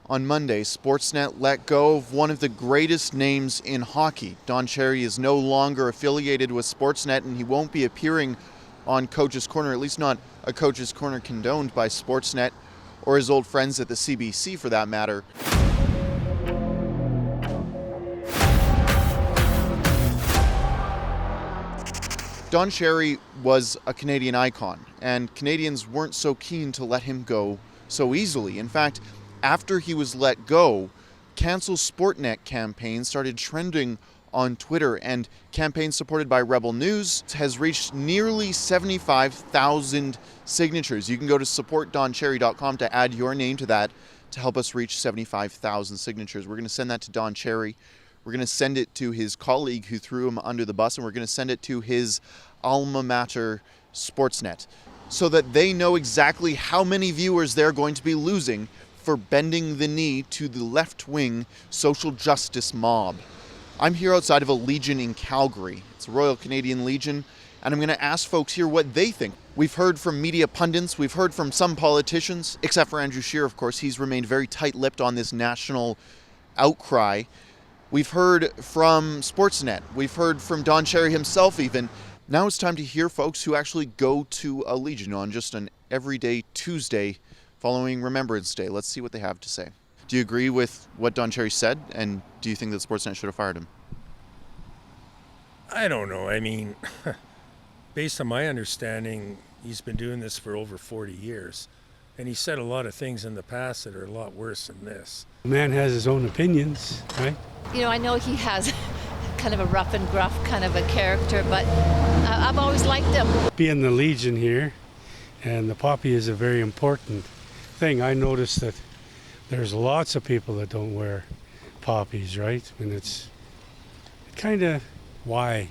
On Monday, Sportsnet let go of one of the greatest names in hockey. Don Cherry is no longer affiliated with Sportsnet, and he won't be appearing on Coach's Corner, at least not a Coach's Corner condoned by Sportsnet or his old friends at the CBC for that matter. Don Cherry was a Canadian icon, and Canadians weren't so keen to let him go so easily. In fact, after he was let go, Cancel Sportnet campaigns started trending on Twitter, and campaigns supported by Rebel News has reached nearly 75,000 signatures. You can go to supportdoncherry.com to add your name to that to help us reach 75,000 signatures. We're going to send that to Don Cherry. We're going to send it to his colleague who threw him under the bus, and we're going to send it to his alma mater, Sportsnet, so that they know exactly how many viewers they're going to be losing for bending the knee to the left-wing social justice mob. I'm here outside of a Legion in Calgary. It's a Royal Canadian Legion, and I'm going to ask folks here what they think. We've heard from media pundits, we've heard from some politicians, except for Andrew Scheer, of course. He's remained very tight-lipped on this national outcry. We've heard from Sportsnet. We've heard from Don Cherry himself even. Now it's time to hear folks who actually go to a Legion on just an everyday Tuesday following Remembrance Day. Let's see what they have to say. Do you agree with what Don Cherry said, and do you think that Sportsnet should have fired him? I don't know. I mean, based on my understanding, he's been doing this for over 40 years, and he said a lot of things in the past that are a lot worse than this. The man has his own opinions, right? You know, I know he has kind of a rough and gruff kind of a character, but I've always liked him. Being the Legion here, and the poppy is a very important thing. I noticed that there's lots of people that don't wear poppies, right? And it's kind of why,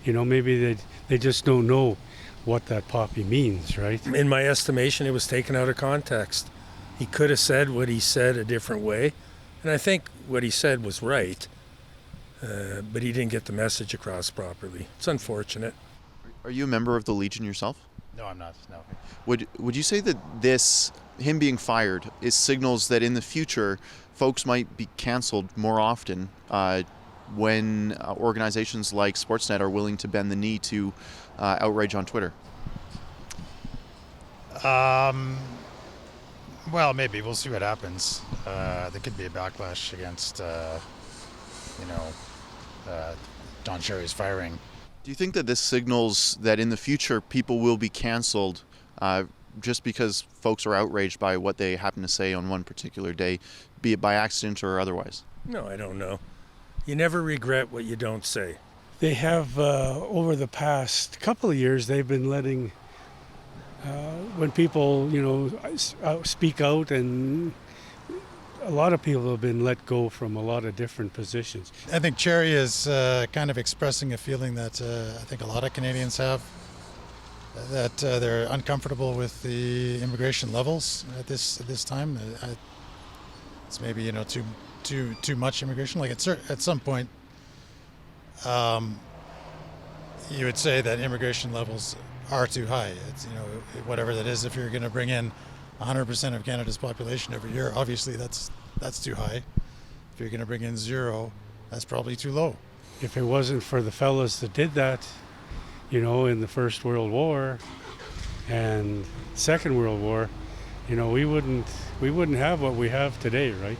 you know, maybe they just don't know what that poppy means, right? In my estimation, it was taken out of context. He could have said what he said a different way, and I think what he said was right, but he didn't get the message across properly. It's unfortunate. Are you a member of the Legion yourself? No, I'm not, no. Would you say that him being fired, is signals that in the future folks might be canceled more often when organizations like Sportsnet are willing to bend the knee to outrage on Twitter? Well, maybe. We'll see what happens. There could be a backlash against, Don Cherry's firing. Do you think that this signals that in the future people will be canceled just because folks are outraged by what they happen to say on one particular day, be it by accident or otherwise? No, I don't know. You never regret what you don't say. They have, over the past couple of years, they've been letting, when people, you know, speak out, and a lot of people have been let go from a lot of different positions. I think Cherry is kind of expressing a feeling that I think a lot of Canadians have, that they're uncomfortable with the immigration levels at this time. It's maybe, you know, too much immigration. Like at some point, you would say that immigration levels are too high. It's, you know, whatever that is. If you're going to bring in 100% of Canada's population every year, obviously that's too high. If you're going to bring in zero, that's probably too low. If it wasn't for the fellas that did that, you know, in the First World War and Second World War, you know, we wouldn't have what we have today, right?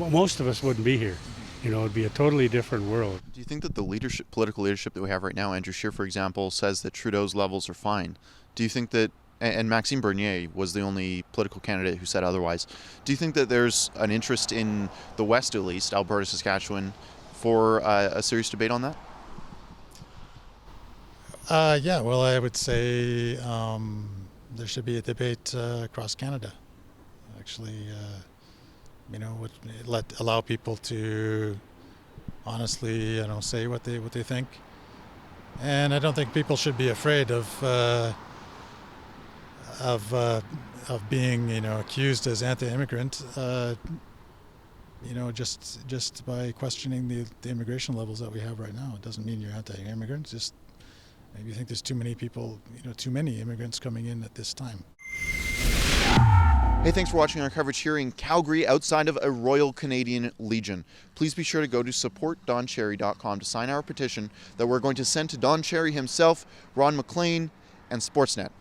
Most of us wouldn't be here. You know, it'd be a totally different world. Do you think that the political leadership that we have right now, Andrew Scheer, for example, says that Trudeau's levels are fine? Do you think that, and Maxime Bernier was the only political candidate who said otherwise, do you think that there's an interest in the West, at least, Alberta, Saskatchewan, for a serious debate on that? Yeah, well, I would say there should be a debate across Canada. Actually, you know, allow people to honestly, you know, say what they think. And I don't think people should be afraid of being, you know, accused as anti-immigrant. You know, just by questioning the immigration levels that we have right now. It doesn't mean you're anti-immigrant. Just maybe you think there's too many people, you know, too many immigrants coming in at this time. Hey, thanks for watching our coverage here in Calgary outside of a Royal Canadian Legion. Please be sure to go to supportdoncherry.com to sign our petition that we're going to send to Don Cherry himself, Ron MacLean, and Sportsnet.